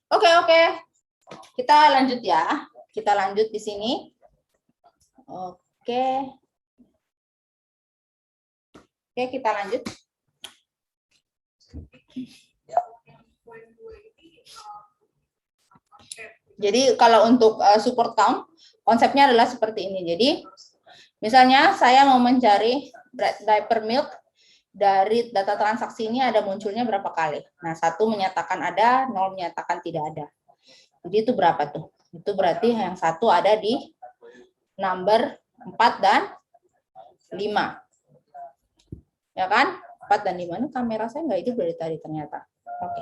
Oke, oke. Kita lanjut ya. Kita lanjut di sini. Oke. Oke, kita lanjut. Jadi kalau untuk support count, konsepnya adalah seperti ini. Jadi misalnya saya mau mencari bread diaper milk, dari data transaksi ini ada munculnya berapa kali. Nah, 1 menyatakan ada, 0 menyatakan tidak ada. Jadi itu berapa tuh? Itu berarti yang 1 ada di number 4 dan 5. Ya kan? 4 dan 5. Ini kamera saya nggak hidup dari tadi ternyata. Oke.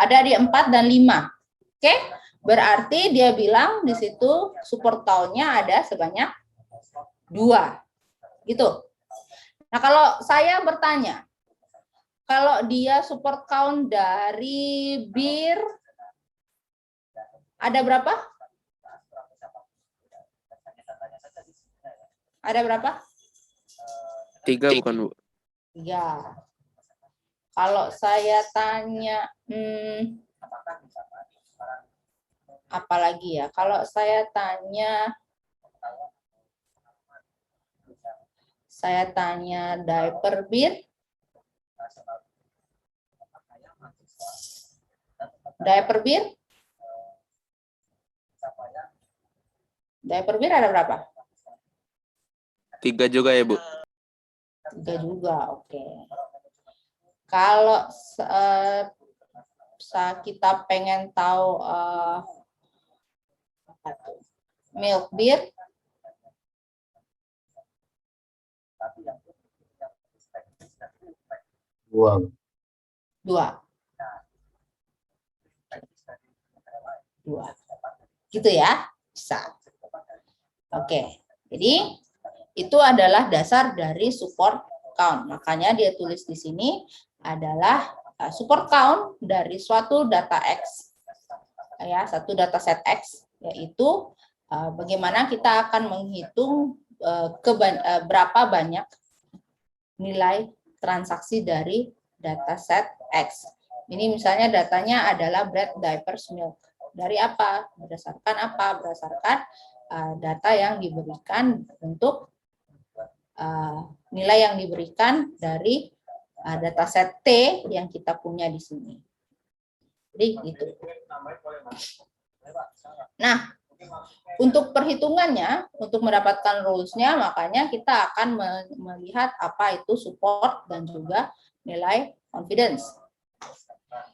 Ada di 4 dan 5. Oke? Berarti dia bilang di situ support count-nya ada sebanyak 2. Gitu. Nah, kalau saya bertanya, kalau dia support count dari bir, ada berapa? Ada berapa? 3 bukan, Bu? 3. Kalau saya tanya, apalagi ya? Kalau saya tanya diaper bir, diaper bir ada berapa? 3 juga ya, Bu? 3 juga, oke. Kalau kita pengen tahu milk beer, dua. Gitu ya, bisa. Oke, jadi itu adalah dasar dari support count. Makanya dia tulis di sini adalah support count dari suatu data X, ya, satu dataset X, yaitu bagaimana kita akan menghitung berapa banyak nilai transaksi dari dataset X. Ini misalnya datanya adalah bread diapers milk. Dari apa? Berdasarkan apa? Berdasarkan data yang diberikan untuk nilai yang diberikan dari dataset T yang kita punya di sini. Jadi gitu. Nah, untuk perhitungannya, untuk mendapatkan rules-nya, makanya kita akan melihat apa itu support dan juga nilai confidence.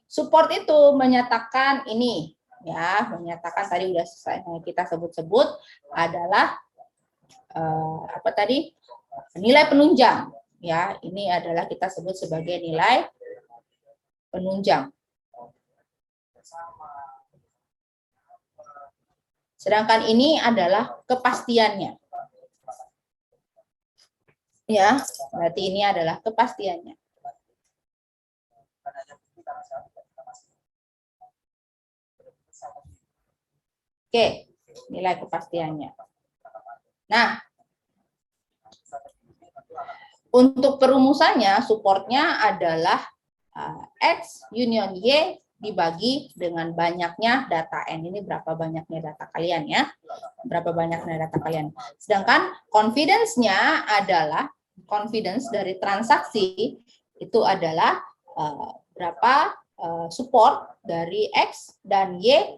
Support itu menyatakan ini, ya, menyatakan tadi udah kita sebut-sebut adalah apa tadi? Nilai penunjang, ya. Ini adalah kita sebut sebagai nilai penunjang. Sedangkan ini adalah kepastiannya. Ya, berarti ini adalah kepastiannya. Oke, nilai kepastiannya. Nah, untuk perumusannya, supportnya adalah X union Y dibagi dengan banyaknya data N. Ini berapa banyaknya data kalian ya. Berapa banyaknya data kalian. Sedangkan confidence-nya adalah confidence dari transaksi itu adalah berapa support dari X dan Y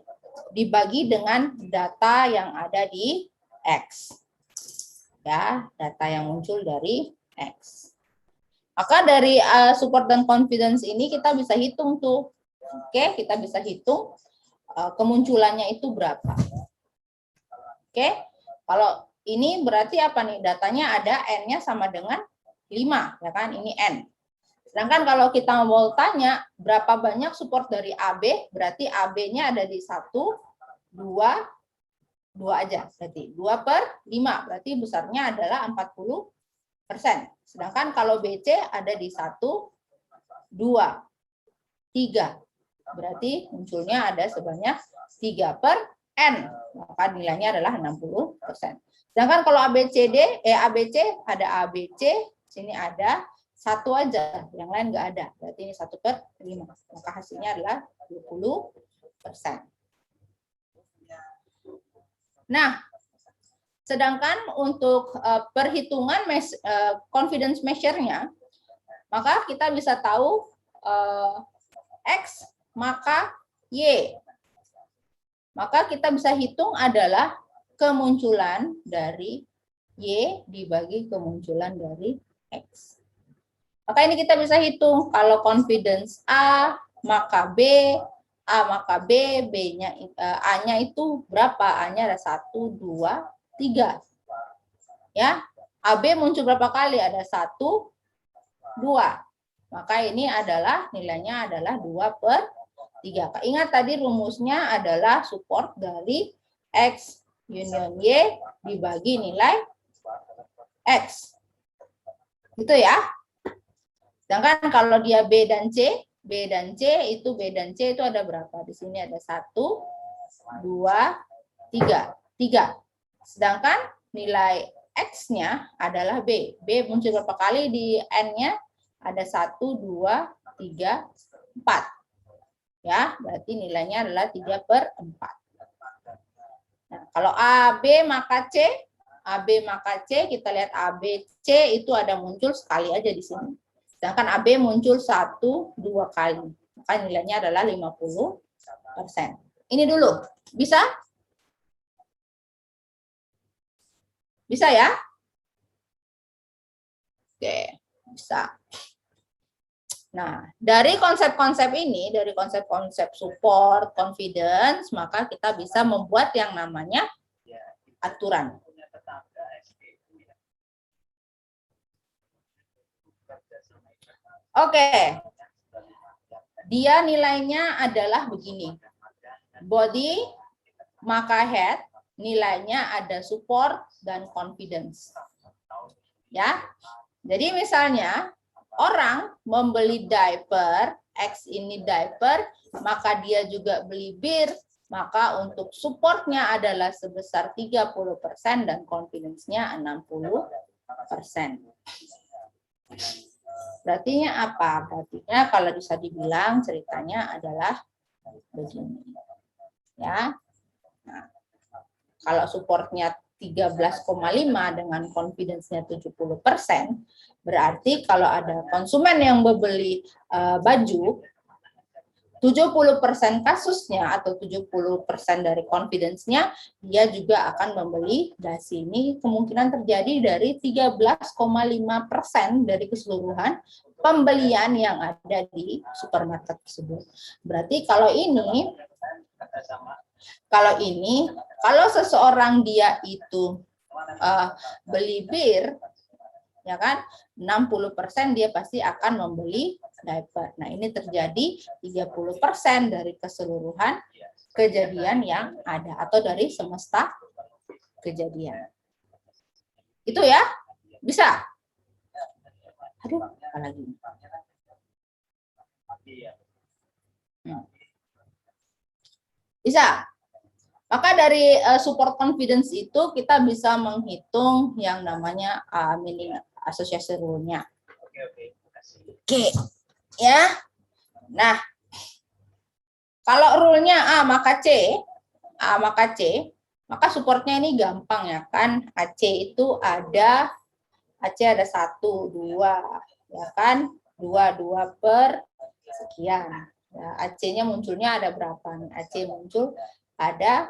dibagi dengan data yang ada di X. Ya, data yang muncul dari X. Maka dari support dan confidence ini kita bisa hitung tuh. Oke, kita bisa hitung kemunculannya itu berapa. Oke, kalau ini berarti apa nih? Datanya ada N-nya sama dengan 5, ya kan? Ini N. Sedangkan kalau kita mau tanya berapa banyak support dari AB, berarti AB-nya ada di 1, 2 aja. Berarti 2/5, berarti besarnya adalah 40%. Sedangkan kalau BC ada di 1, 2, 3. Berarti munculnya ada sebanyak 3/N. Maka nilainya adalah 60%. Sedangkan kalau ABC ada ABC, sini ada 1 aja, yang lain nggak ada. Berarti ini 1/5. Maka hasilnya adalah 20%. Nah, sedangkan untuk perhitungan confidence measure-nya, maka kita bisa tahu X maka Y. Maka kita bisa hitung adalah kemunculan dari Y dibagi kemunculan dari X. Maka ini kita bisa hitung kalau confidence A maka B, A maka B, B-nya A-nya itu berapa? A-nya ada 1, 2, 3. Ya, AB muncul berapa kali? Ada 1, 2. Maka ini adalah nilainya adalah 2/3. Ingat tadi rumusnya adalah support dari X union Y dibagi nilai X. Gitu ya. Sedangkan kalau dia B dan C itu ada berapa? Di sini ada 1, 2, 3. 3. Sedangkan nilai X-nya adalah B. B muncul berapa kali di N-nya? Ada 1, 2, 3, 4. Ya, berarti nilainya adalah 3/4. Nah, kalau AB maka C, kita lihat AB, C itu ada muncul sekali aja di sini. Sedangkan AB muncul 1, 2 kali. Maka nilainya adalah 50%. Ini dulu. Bisa? Bisa ya? Oke, bisa. Nah, dari konsep-konsep ini, dari konsep-konsep support, confidence, maka kita bisa membuat yang namanya aturan. Oke. Dia nilainya adalah begini. Body, maka head, nilainya ada support dan confidence. Ya. Jadi misalnya orang membeli diaper, X ini diaper, maka dia juga beli bir, maka untuk supportnya adalah sebesar 30% dan confidence-nya 60%. Berarti apa? Berartinya kalau bisa dibilang ceritanya adalah begini. Ya. Nah, kalau supportnya 13,5 dengan confidence-nya 70%, berarti kalau ada konsumen yang membeli baju, 70% kasusnya atau 70% dari confidence-nya, dia juga akan membeli dasi. Ini kemungkinan terjadi dari 13,5% dari keseluruhan pembelian yang ada di supermarket tersebut. Berarti kalau seseorang dia itu beli bir, ya kan, 60% dia pasti akan membeli diaper. Nah, ini terjadi 30% dari keseluruhan kejadian yang ada atau dari semesta kejadian. Itu ya? Bisa? Aduh, apa lagi? Bisa. Maka dari support confidence itu kita bisa menghitung yang namanya meaning association rule-nya. Oke. Ya. Nah, kalau rule-nya A maka C, maka supportnya ini gampang ya kan. AC itu ada 1, 2, ya kan? 2 per sekian. Ya, AC-nya munculnya ada berapa nih? AC muncul ada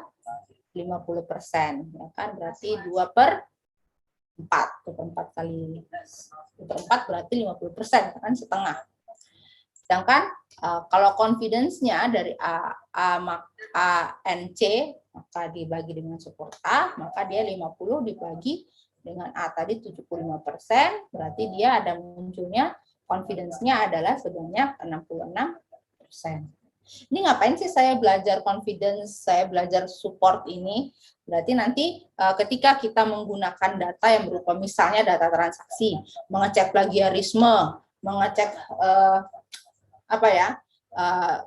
50%, ya kan? Berarti 2/4. 2/4 kali 2/4 berarti 50%, kan setengah. Sedangkan kalau confidence-nya dari A N C, maka dibagi dengan support A, maka dia 50 dibagi dengan A tadi 75%, berarti dia ada munculnya confidence-nya adalah sebanyak 66%. Ini ngapain sih saya belajar confidence, saya belajar support ini? Berarti nanti ketika kita menggunakan data yang berupa misalnya data transaksi, mengecek plagiarisme, mengecek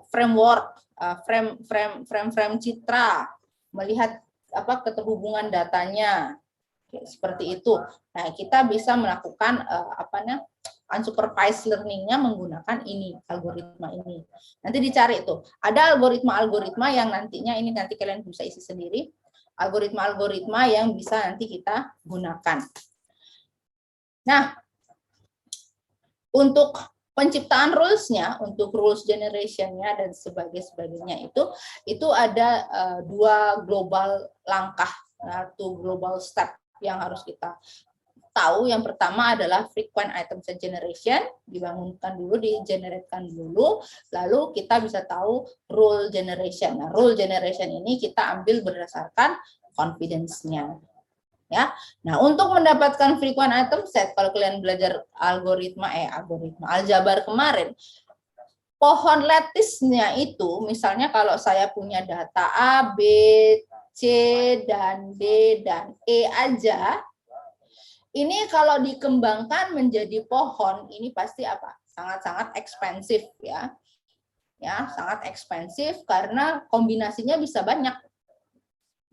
framework, frame citra, melihat keterhubungan datanya seperti itu. Nah, kita bisa melakukan unsupervised learning-nya menggunakan ini, algoritma ini. Nanti dicari itu. Ada algoritma-algoritma yang nantinya ini nanti kalian bisa isi sendiri. Algoritma-algoritma yang bisa nanti kita gunakan. Nah, untuk penciptaan rules-nya, untuk rules generation-nya dan sebagainya itu ada dua global langkah, atau global step yang harus kita tahu. Yang pertama adalah frequent item set generation, dibangunkan dulu, digeneratekan dulu, lalu kita bisa tahu rule generation. Nah, rule generation ini kita ambil berdasarkan confidence-nya. Ya. Nah, untuk mendapatkan frequent item set, kalau kalian belajar algoritma aljabar kemarin, pohon lattice-nya itu, misalnya kalau saya punya data A, B, C, dan D, dan E aja, ini kalau dikembangkan menjadi pohon, ini pasti apa? Sangat-sangat ekspensif ya. Ya, sangat ekspensif karena kombinasinya bisa banyak.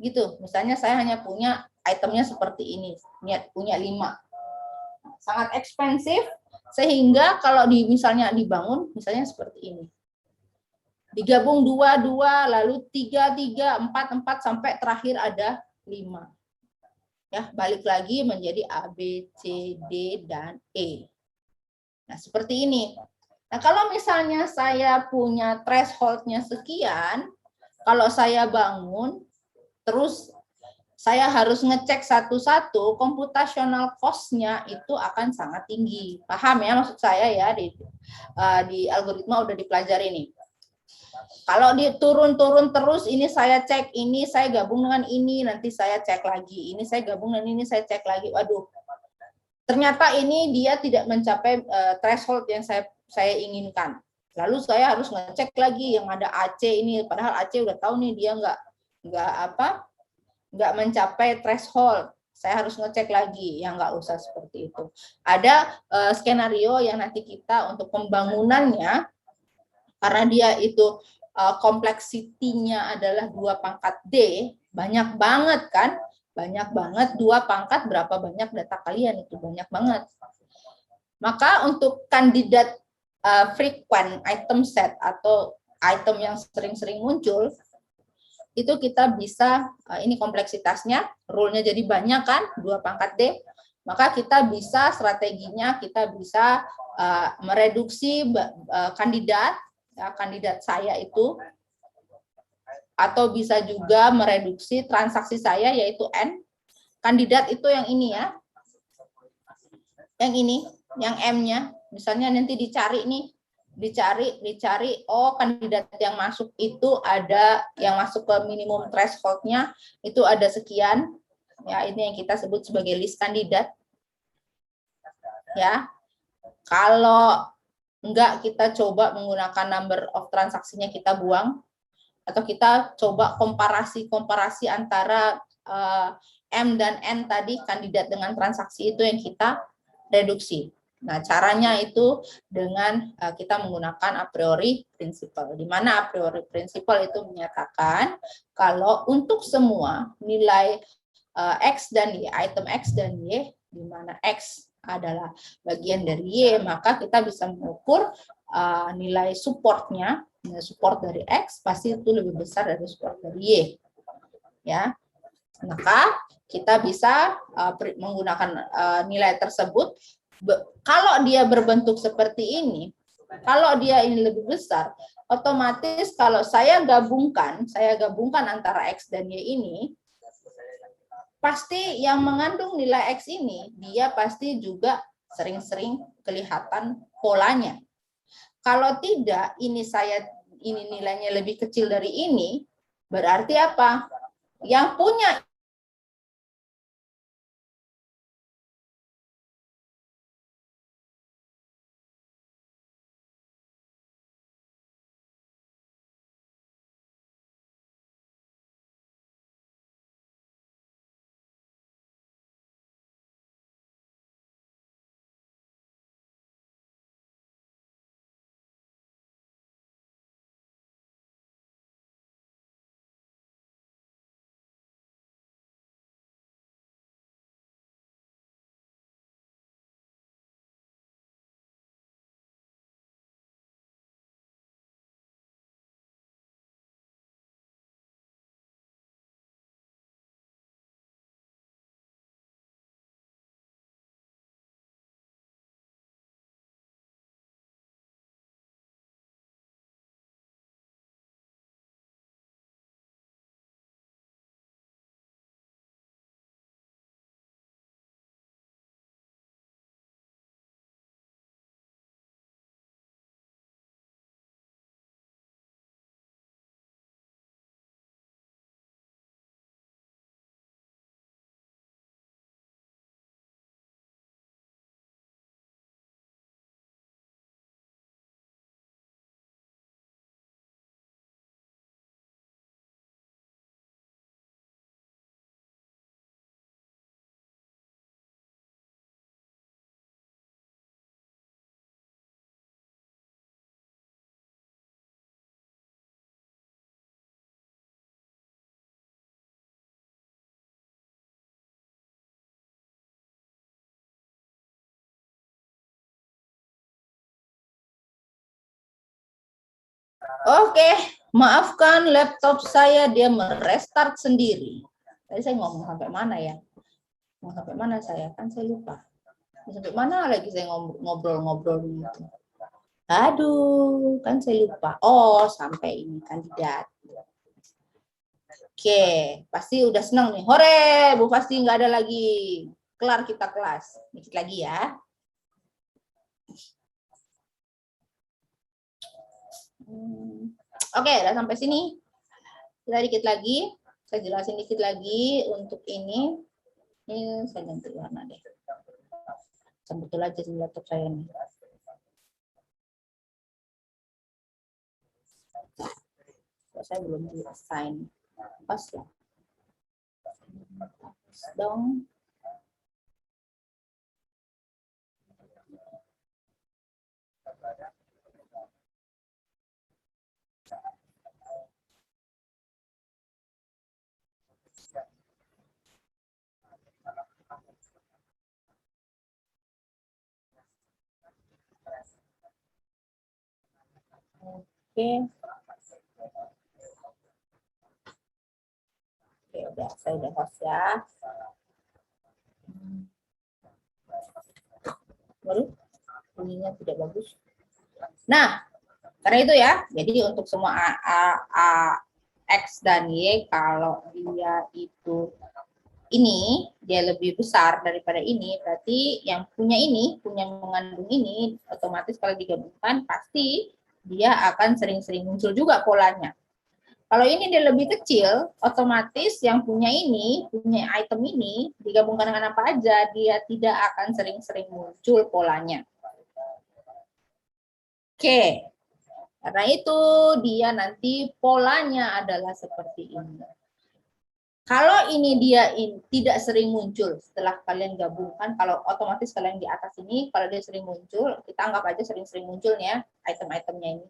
Gitu. Misalnya saya hanya punya itemnya seperti ini, punya 5. Sangat ekspensif sehingga kalau misalnya dibangun misalnya seperti ini. Digabung 2, 2, lalu 3, 3, 4, 4 sampai terakhir ada 5. Ya, balik lagi menjadi A, B, C, D, dan E. Nah, seperti ini. Nah, kalau misalnya saya punya threshold-nya sekian, kalau saya bangun, terus saya harus ngecek satu-satu, computational cost-nya itu akan sangat tinggi. Paham ya maksud saya ya, di algoritma udah dipelajari nih. Kalau diturun-turun terus, ini saya cek, ini saya gabung dengan ini, nanti saya cek lagi. Ini saya gabung dengan ini, saya cek lagi. Waduh, ternyata ini dia tidak mencapai threshold yang saya inginkan. Lalu saya harus ngecek lagi yang ada AC ini, padahal AC udah tahu nih dia nggak mencapai threshold. Saya harus ngecek lagi, yang nggak usah seperti itu. Ada skenario yang nanti kita untuk pembangunannya, karena dia itu kompleksitinya adalah 2 pangkat D, banyak banget kan? Banyak banget, 2 pangkat berapa banyak data kalian, itu banyak banget. Maka untuk kandidat frequent item set atau item yang sering-sering muncul, itu kita bisa, ini kompleksitasnya, rule-nya jadi banyak kan, 2 pangkat D, maka kita bisa strateginya, kita bisa mereduksi kandidat, ya, kandidat saya itu, atau bisa juga mereduksi transaksi saya yaitu N. Kandidat itu yang ini ya, yang ini, yang M-nya. Misalnya nanti dicari nih, dicari, oh kandidat yang masuk itu ada, yang masuk ke minimum threshold-nya itu ada sekian. Ya, ini yang kita sebut sebagai list kandidat. Ya, kalau enggak, kita coba menggunakan number of transaksinya kita buang, atau kita coba komparasi antara M dan N tadi, kandidat dengan transaksi itu yang kita reduksi. Nah, caranya itu dengan kita menggunakan a priori principle, di mana a priori principle itu menyatakan kalau untuk semua nilai X dan Y, item X dan Y, di mana X adalah bagian dari Y, maka kita bisa mengukur nilai supportnya, nilai support dari X pasti itu lebih besar dari support dari Y. Ya, maka kita bisa menggunakan nilai tersebut. Kalau dia berbentuk seperti ini, kalau dia ini lebih besar, otomatis kalau saya gabungkan antara X dan Y ini, pasti yang mengandung nilai X ini, dia pasti juga sering-sering kelihatan polanya. Kalau tidak, ini nilainya lebih kecil dari ini, berarti apa? Yang punya Oke, maafkan laptop saya dia merestart sendiri. Tadi saya ngomong sampai mana ya? Mau sampai mana saya? Kan saya lupa. Sampai mana lagi saya ngobrol-ngobrol gitu. Aduh, kan saya lupa. Oh, sampai ini kandidat. Oke, pasti udah senang nih. Hore, Bu Fasti nggak ada lagi. Kelar kita kelas. Dikit lagi ya. Oke, udah sampai sini. Kita dikit lagi. Saya jelasin dikit lagi untuk ini. Ini saya ganti warna deh. Betul aja di laptop saya nih. Saya belum di assign. Pas ya. Dong. Oke. Oke, udah saya udah host ya. Baru bunyinya tidak bagus. Nah, karena itu ya, jadi untuk semua A, X dan Y, kalau dia itu ini, dia lebih besar daripada ini, berarti yang punya ini, punya mengandung ini, otomatis kalau digabungkan, pasti dia akan sering-sering muncul juga polanya. Kalau ini dia lebih kecil, otomatis yang punya ini, punya item ini, digabungkan dengan apa aja, dia tidak akan sering-sering muncul polanya. Oke, karena itu dia nanti polanya adalah seperti ini. Kalau ini dia tidak sering muncul setelah kalian gabungkan, kalau otomatis kalian di atas ini, kalau dia sering muncul, kita anggap aja sering-sering munculnya item-itemnya ini.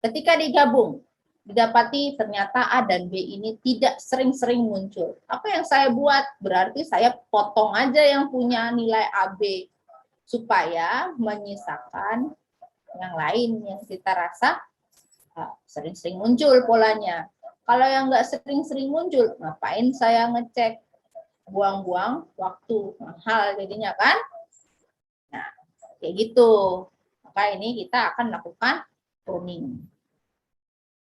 Ketika digabung, didapati ternyata A dan B ini tidak sering-sering muncul. Apa yang saya buat? Berarti saya potong aja yang punya nilai AB supaya menyisakan yang lain yang kita rasa sering-sering muncul polanya. Kalau yang nggak sering-sering muncul, ngapain saya ngecek? Buang-buang waktu, mahal jadinya kan? Nah, kayak gitu. Maka ini kita akan lakukan pruning.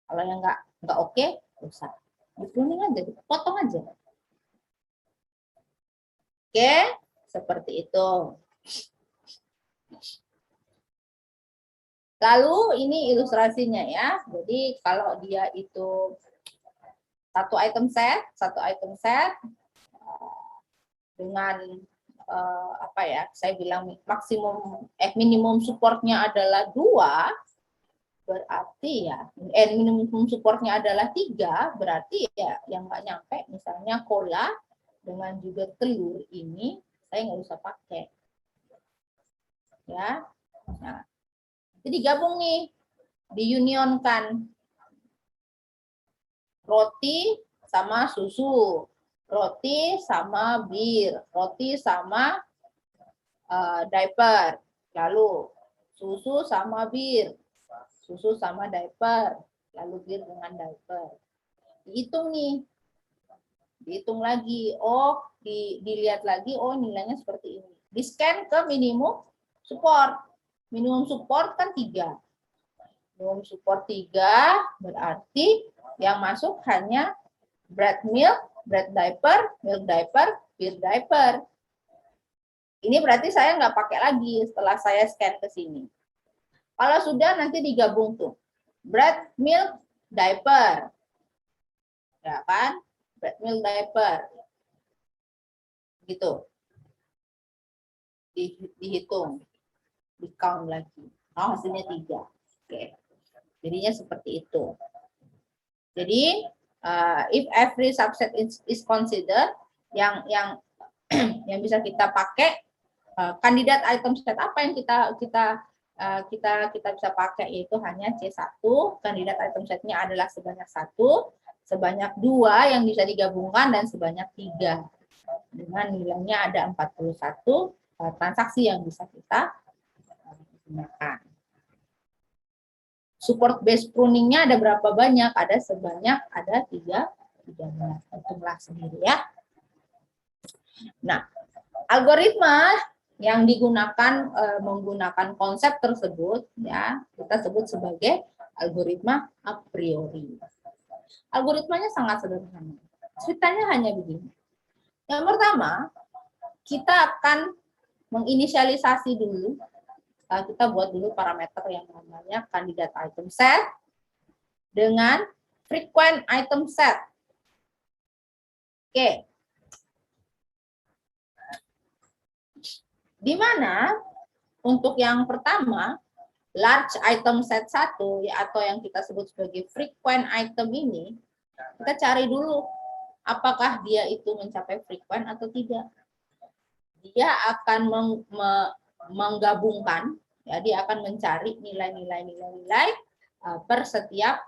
Kalau yang nggak oke, usah di pruning aja, potong aja. Oke, seperti itu. Lalu ini ilustrasinya ya. Jadi kalau dia itu satu item set dengan apa ya? Saya bilang minimum supportnya adalah 2, berarti ya minimum supportnya adalah 3, berarti ya yang nggak nyampe misalnya cola dengan juga telur ini saya nggak usah pakai ya. Nah, jadi gabung nih, diunionkan roti sama susu, roti sama bir, roti sama diaper, lalu susu sama bir, susu sama diaper, lalu bir dengan diaper. Dihitung nih, dihitung lagi, oh dilihat lagi, oh nilainya seperti ini. Di scan ke minimum support. Minimum support kan 3. Minimum support 3 berarti yang masuk hanya bread milk, bread diaper, milk diaper, beer diaper. Ini berarti saya nggak pakai lagi setelah saya scan ke sini. Kalau sudah nanti digabung tuh. Bread milk diaper. Ya kan? Bread milk diaper. Gitu. Dihitung. Di count lagi. Oh, hasilnya 3. Oke. Jadinya seperti itu. Jadi if every subset is considered, yang yang bisa kita pakai kandidat item set apa yang kita bisa pakai, yaitu hanya C1. Kandidat item setnya adalah sebanyak 1, sebanyak 2 yang bisa digabungkan, dan sebanyak 3 dengan nilainya ada 41 transaksi yang bisa kita gunakan. Support based pruningnya ada berapa banyak? Ada sebanyak ada 3 belas. Hitunglah sendiri ya. Nah, algoritma yang digunakan menggunakan konsep tersebut ya kita sebut sebagai algoritma a priori. Algoritmanya sangat sederhana. Ceritanya hanya begini. Yang pertama, kita akan menginisialisasi dulu. Kita buat dulu parameter yang namanya kandidat item set dengan frequent item set. Oke. Di mana untuk yang pertama, large item set 1 ya, atau yang kita sebut sebagai frequent item ini, kita cari dulu apakah dia itu mencapai frequent atau tidak. Dia akan menggabungkan, ya, dia akan mencari nilai-nilai per setiap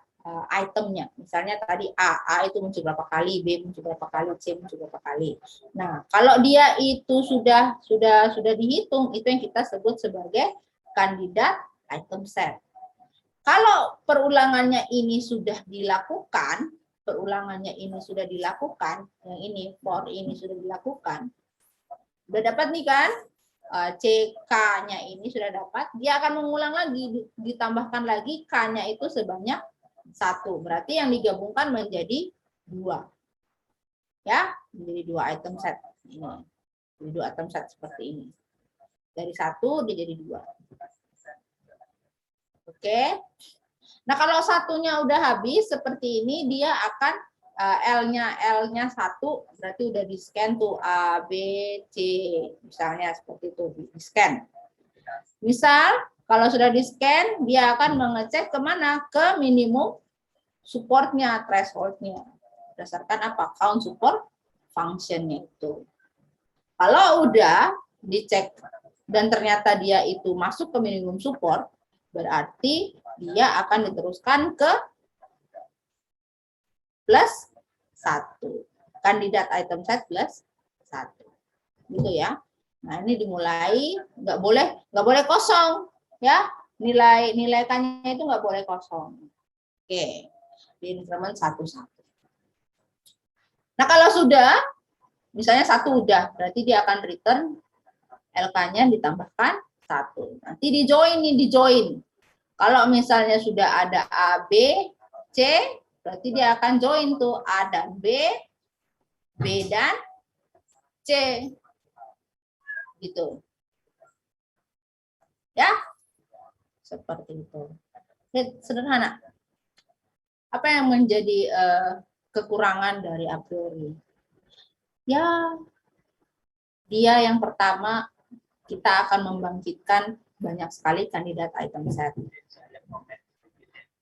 itemnya. Misalnya tadi A itu muncul berapa kali, B muncul berapa kali, C muncul berapa kali. Nah, kalau dia itu sudah dihitung, itu yang kita sebut sebagai kandidat item set. Kalau perulangannya ini sudah dilakukan, yang ini for ini sudah dilakukan, udah dapat nih kan, CK-nya ini sudah dapat, dia akan mengulang lagi, ditambahkan lagi K-nya itu sebanyak 1. Berarti yang digabungkan menjadi 2. Ya, menjadi 2 item set ini. Jadi 2 item set seperti ini. Dari 1 dia jadi 2. Oke. Nah, kalau satunya udah habis seperti ini, dia akan L-nya 1 berarti udah di scan tuh A, B, C misalnya seperti itu di scan. Misal kalau sudah di scan dia akan mengecek kemana? Ke minimum supportnya, thresholdnya berdasarkan apa? Count support functionnya itu. Kalau udah dicek dan ternyata dia itu masuk ke minimum support, berarti dia akan diteruskan ke plus 1. Kandidat item set plus 1. Gitu ya. Nah, ini dimulai, nggak boleh kosong ya. Nilai K-nya itu nggak boleh kosong. Oke. Di increment 1. Nah, kalau sudah misalnya 1 udah, berarti dia akan return LK-nya ditambahkan 1. Nanti di join. Kalau misalnya sudah ada A, B, C, berarti dia akan join tuh A dan B dan C. Gitu. Ya. Seperti itu. Sederhana. Apa yang menjadi kekurangan dari a priori? Ya, dia yang pertama kita akan membangkitkan banyak sekali kandidat item set.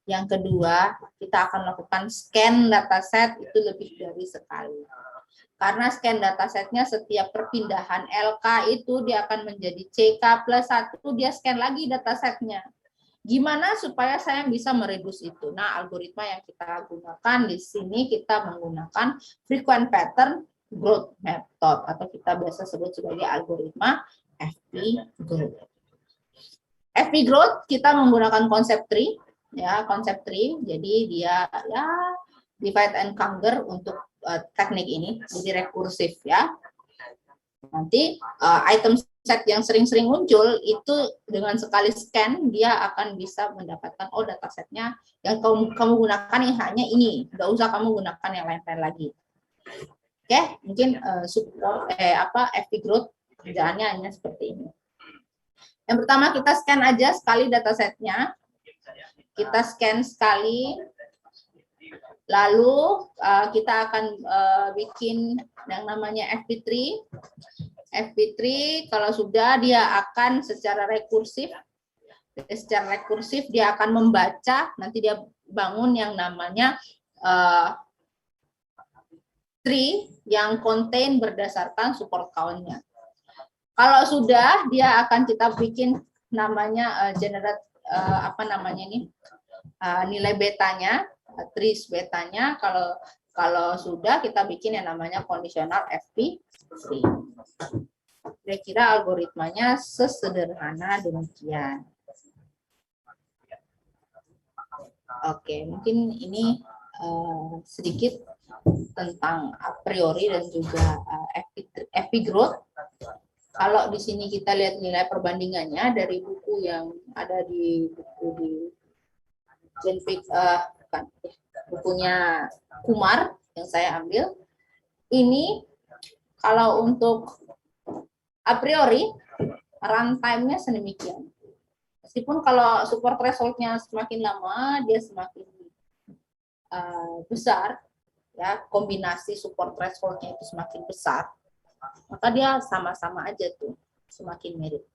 Yang kedua, kita akan lakukan scan dataset itu lebih dari sekali. Karena scan datasetnya setiap perpindahan LK itu dia akan menjadi CK plus 1, dia scan lagi datasetnya. Gimana supaya saya bisa meredus itu? Nah, algoritma yang kita gunakan di sini kita menggunakan frequent pattern growth method atau kita biasa sebut sebagai algoritma FP growth. FP growth kita menggunakan konsep tree. Ya, konsep tree, jadi dia ya divide and conquer untuk teknik ini, jadi rekursif ya. Nanti item set yang sering-sering muncul itu dengan sekali scan dia akan bisa mendapatkan datasetnya yang kamu gunakan yang hanya ini, nggak usah kamu gunakan yang lain-lain lagi. Oke, mungkin FP growth kerjaannya hanya seperti ini. Yang pertama kita scan aja sekali datasetnya. Kita scan sekali, lalu kita akan bikin yang namanya FP3. FP3 kalau sudah dia akan secara rekursif dia akan membaca, nanti dia bangun yang namanya tree yang contain berdasarkan support count-nya. Kalau sudah dia akan kita bikin namanya generate nilai betanya, trace betanya. Kalau sudah kita bikin yang namanya conditional FP3. Kira-kira algoritmanya sesederhana demikian. Oke, mungkin ini sedikit tentang a priori dan juga epigrowth. Kalau di sini kita lihat nilai perbandingannya dari buku yang ada di buku di bukunya Kumar yang saya ambil, ini kalau untuk a priori runtime-nya sedemikian. Meskipun kalau support threshold-nya semakin lama, dia semakin besar, ya kombinasi support threshold-nya itu semakin besar, maka dia sama-sama aja tuh semakin mirip.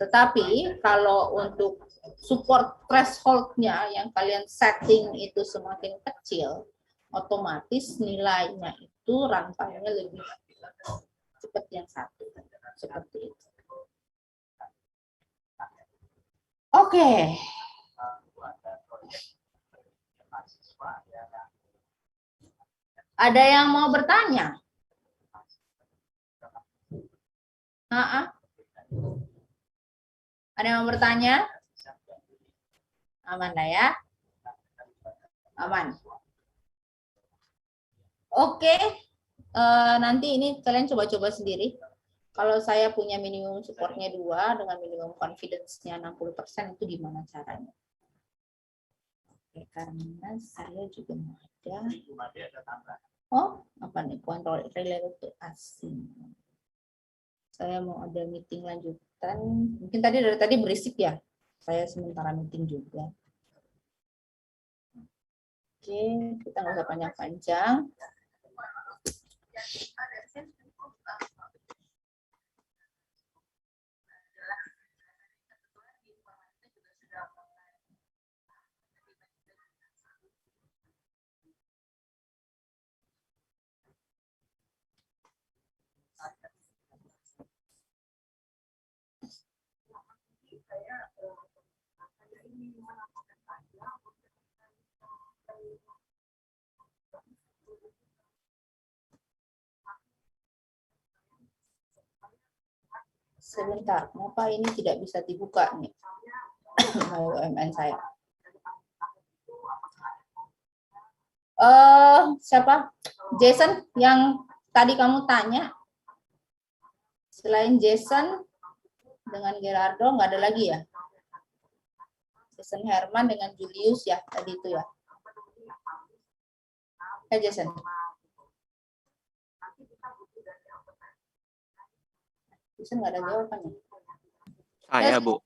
Tetapi kalau untuk support threshold-nya yang kalian setting itu semakin kecil, otomatis nilainya itu runtime-nya lebih cepat yang satu, seperti itu. Oke. Ada yang mau bertanya? Ada yang mau bertanya? Aman lah ya? Aman. Oke. Nanti ini kalian coba-coba sendiri. Kalau saya punya minimum supportnya 2 dengan minimum confidence-nya 60%, itu gimana caranya? Oke, karena saya juga mau ada. Oh, apa nih? Control related to asing. Saya mau ada meeting lanjutan. Mungkin dari tadi berisik ya. Saya sementara meeting juga. Oke, kita nggak usah panjang-panjang. Sebentar, kenapa ini tidak bisa dibuka nih? UMN saya. Siapa? Jason yang tadi kamu tanya. Selain Jason dengan Gerardo nggak ada lagi ya? Jason Herman dengan Julius ya tadi itu ya. Jason. Jason nggak ada jawabannya. Saya, Bu.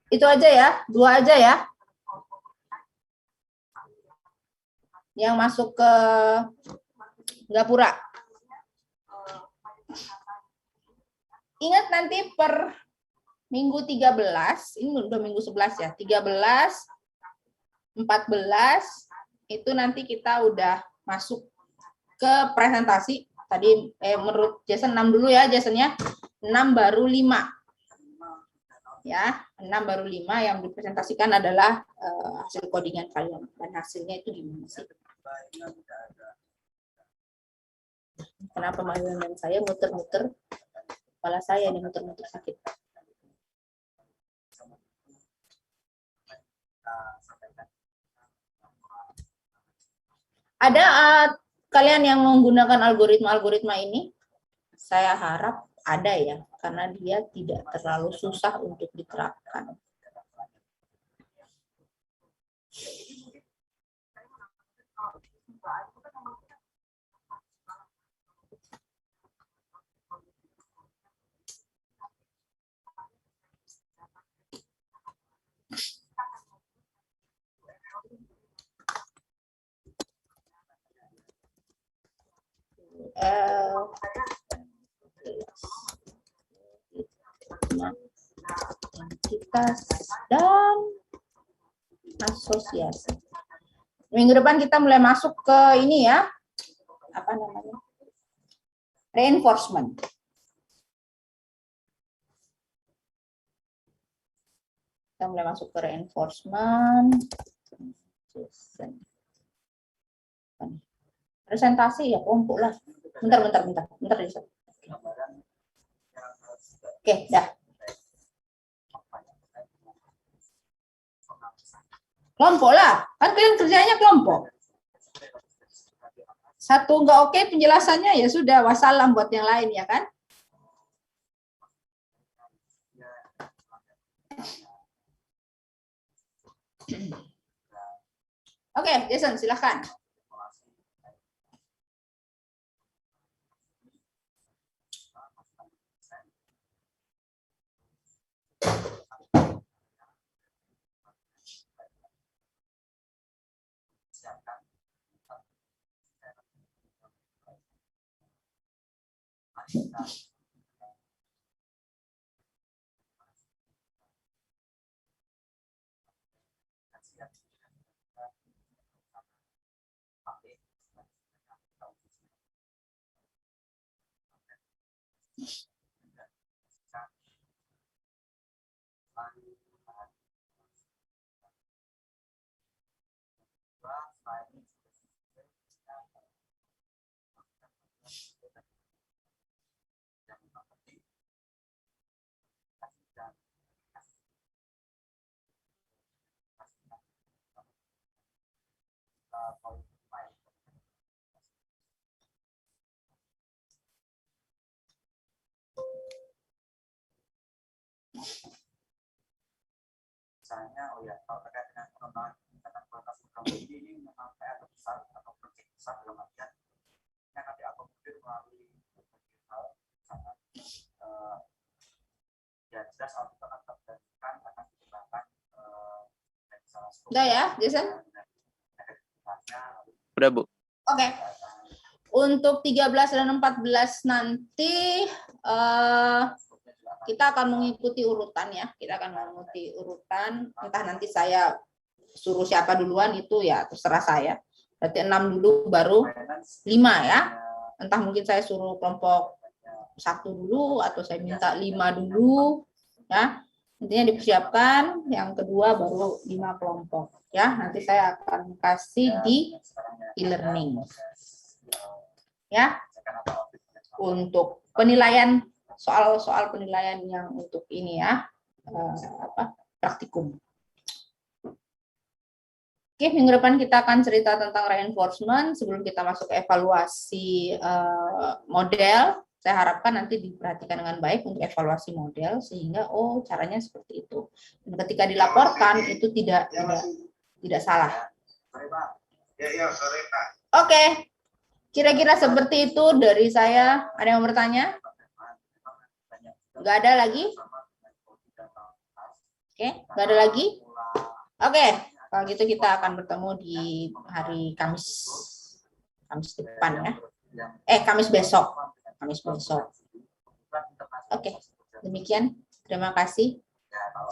Itu aja ya, 2 aja ya. Yang masuk ke Gapura. Ingat nanti per minggu 13, ini udah minggu 11 ya, 13, 14, itu nanti kita udah masuk ke presentasi. Tadi menurut Jason 6 dulu ya, Jasonnya 6 baru 5. Ya, 6 baru 5 yang dipresentasikan adalah hasil codingan kalian. Dan hasilnya itu gimana sih? Kenapa dan saya muter-muter? Kepala saya nih muter-muter sakit. Ada kalian yang menggunakan algoritma ini? Saya harap ada ya, karena dia tidak terlalu susah untuk diterapkan. Entitas dan asosiasi. Minggu depan kita mulai masuk ke ini ya, apa namanya, reinforcement. Kita mulai masuk ke reinforcement. Presentasi ya, kumpul lah. Bentar. Oke, dah. Kelompok lah, kan kalian kerjanya kelompok. Satu nggak oke penjelasannya, ya sudah, wassalam buat yang lain, ya kan? Oke, Jason, silahkan. Misalnya, oh ya, kalau terkait dengan pengembangan peningkatan kualitas program ini memang PR besar atau proyek besar dalam artian ini akan diakomodir melalui berbagai hal, misalkan ya jelas audit akan terjadikan, akan dikembangkan Udah ya, Jason? Udah, Bu. Oke. Untuk 13 dan 14 nanti kita akan mengikuti urutan ya. Kita akan mengikuti urutan. Entah nanti saya suruh siapa duluan itu ya terserah saya. Berarti 6 dulu baru 5 ya. Entah mungkin saya suruh kelompok 1 dulu atau saya minta 5 dulu ya. Intinya dipersiapkan, yang kedua baru 5 kelompok ya. Nanti saya akan kasih di e-learning. Ya. Untuk penilaian soal-soal penilaian yang untuk ini ya. Praktikum. Oke, minggu depan kita akan cerita tentang reinforcement sebelum kita masuk ke evaluasi model. Saya harapkan nanti diperhatikan dengan baik untuk evaluasi model sehingga caranya seperti itu. Dan ketika dilaporkan itu tidak salah. Oke. Kira-kira seperti itu dari saya. Ada yang mau bertanya? Nggak ada lagi? Oke, nggak ada lagi? Oke, kalau gitu kita akan bertemu di hari Kamis depan ya. Kamis besok. Oke, demikian. Terima kasih.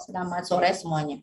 Selamat sore semuanya.